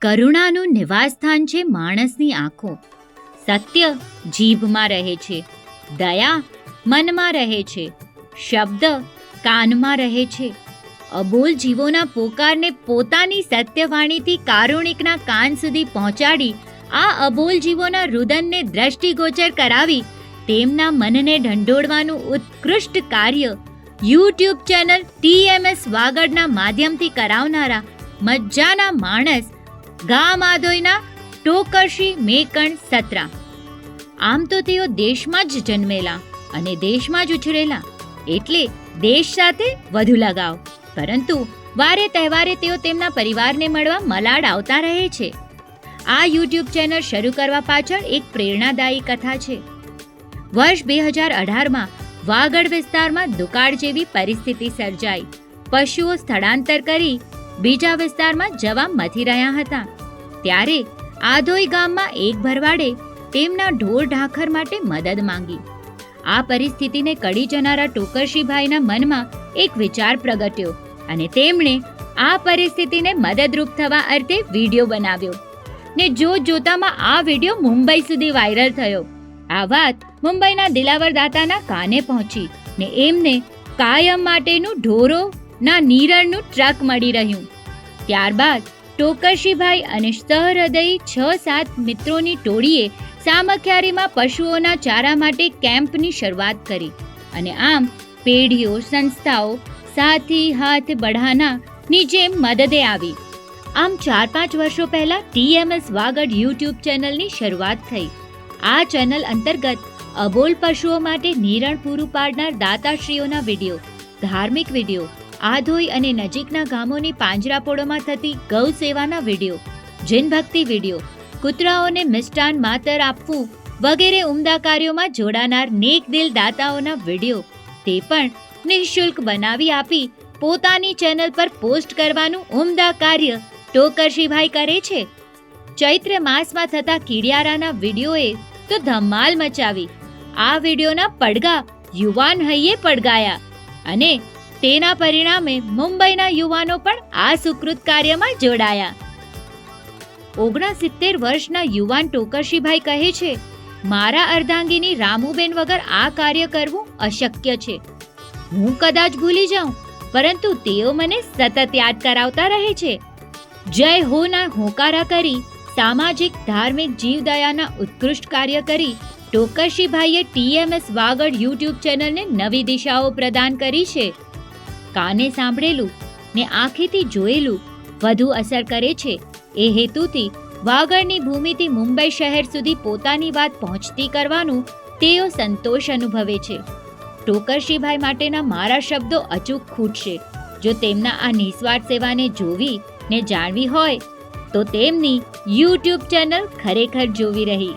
કરુણાનું નિવાસસ્થાન છે માણસની આંખો. સત્ય જીભમાં રહે છે, દયા મનમાં રહે છે, શબ્દ કાનમાં રહે છે. અબોલ જીવોના પોકારને પોતાની સત્યવાણીથી કારુણિકના કાન સુધી પહોંચાડી આ અબોલ જીવોના રુદનને દ્રષ્ટિગોચર કરાવી તેમના મનને ઢંઢોળવાનું ઉત્કૃષ્ટ કાર્ય યુટ્યુબ ચેનલ TMS વાગડના માધ્યમથી કરાવનારા મજાના માણસ ગામ આધોઈના ટોકરશી મેકણ સત્રા. આમ તો તેઓ દેશમાં જ જન્મેલા અને દેશમાં જ ઉછરેલા, એટલે દેશ સાથે વધુ લગાવ. પરંતુ વારે તહેવારે તેઓ તેમના પરિવારને મળવા મલાડ આવતા રહે છે. આ યુટ્યુબ ચેનલ શરૂ કરવા પાછળ એક પ્રેરણાદાયી કથા છે. વર્ષ 2018માં વાગડ વિસ્તારમાં દુકાળ જેવી પરિસ્થિતિ સર્જાઈ. પશુઓ સ્થળાંતર કરી બીજા વિસ્તારમાં જવા મથી રહ્યા હતા. ત્યારે આધોઈ ગામમાં એક ભરવાડે તેમના ઢોર ઢાંખર માટે મદદ માંગી. આ પરિસ્થિતિને કડી જનારા ટોકરશીભાઈના મનમાં એક વિચાર પ્રગટ્યો અને તેમણે આ પરિસ્થિતિને મદદરૂપ થવા અર્થે વિડીયો બનાવ્યો ને જોતામાં આ વિડીયો મુંબઈ સુધી વાયરલ થયો. આ વાત મુંબઈના દિલાવર દાતાના કાને પહોંચી ને એમને કાયમ માટેનું ઢોરોના નિરણનું ટ્રક મળી રહ્યું. ત્યારબાદ ટોકરશીભાઈ અને સહૃદયી 6-7 મિત્રોની ટોળીએ સામખિયારીમાં પશુઓના ચારા માટે કેમ્પની શરૂઆત કરી અને આમ પેઢીઓ સંસ્થાઓ સાથી હાથ બઢાનાની જેમ મદદે આવી. આમ 4-5 વર્ષો પહેલા TMS વાગડ યુટ્યુબ ચેનલની શરૂઆત થઈ. આ ચેનલ અંતર્ગત અબોલ પશુઓ માટે નિરણ પૂરું પાડનાર દાતાશ્રીઓના વિડીયો, ધાર્મિક વિડીયો, આધોઈ અને નજીકના ગામોની પાંજરાપોળોમાં થતી ગૌ સેવાના વિડીયો, જીનભક્તિ વિડીયો, કૂતરાઓને મિષ્ટાન માતર આપવું વગેરે ઉમદા કાર્યોમાં જોડાનાર નેકદિલ દાતાઓના વિડીયો તે પણ નિઃશુલ્ક બનાવી આપી પોતાની ચેનલ પર પોસ્ટ કરવાનું ઉમદા કાર્ય ટોકરશીભાઈ કરે છે. ચૈત્ર માસમાં થતા કીડિયારાના વિડીયોએ તો ધમાલ મચાવી. આ વિડીયોના પડઘા યુવાન હૈયે પડઘાયા અને તેના પરિણામે મુંબઈના યુવાનો પણ આ સુકૃત કાર્યમાં જોડાયા. 69 વર્ષના યુવાન ટોકરશીભાઈ કહે છે, મારા અર્ધાંગીની રામુબેન વગર આ કાર્ય કરવું અશક્ય છે. હું કદાચ ભૂલી જાઉં, પરંતુ તેઓ મને સતત યાદ કરાવતા રહે છે. જય હો ના હોકારા કરી સામાજિક ધાર્મિક જીવદયાના ઉત્કૃષ્ટ કાર્ય કરી ટોકરશીભાઈએ TMS વાગડ યુટ્યુબ ચેનલને નવી દિશાઓ પ્રદાન કરી છે. કાને સાંભળેલું ને આંખેથી જોયેલું વધુ અસર કરે છે. એ હેતુથી વાગડની ભૂમિથી મુંબઈ શહેર સુધી પોતાની વાત પહોંચતી કરવાનું તેઓ સંતોષ અનુભવે છે. ટોકરશીભાઈ માટેના મારા શબ્દો અચૂક ખૂટશે. જો તેમના આ નિસ્વાર્થ સેવાને જોવી ને જાણવી હોય તો તેમની યુટ્યુબ ચેનલ ખરેખર જોવી રહી.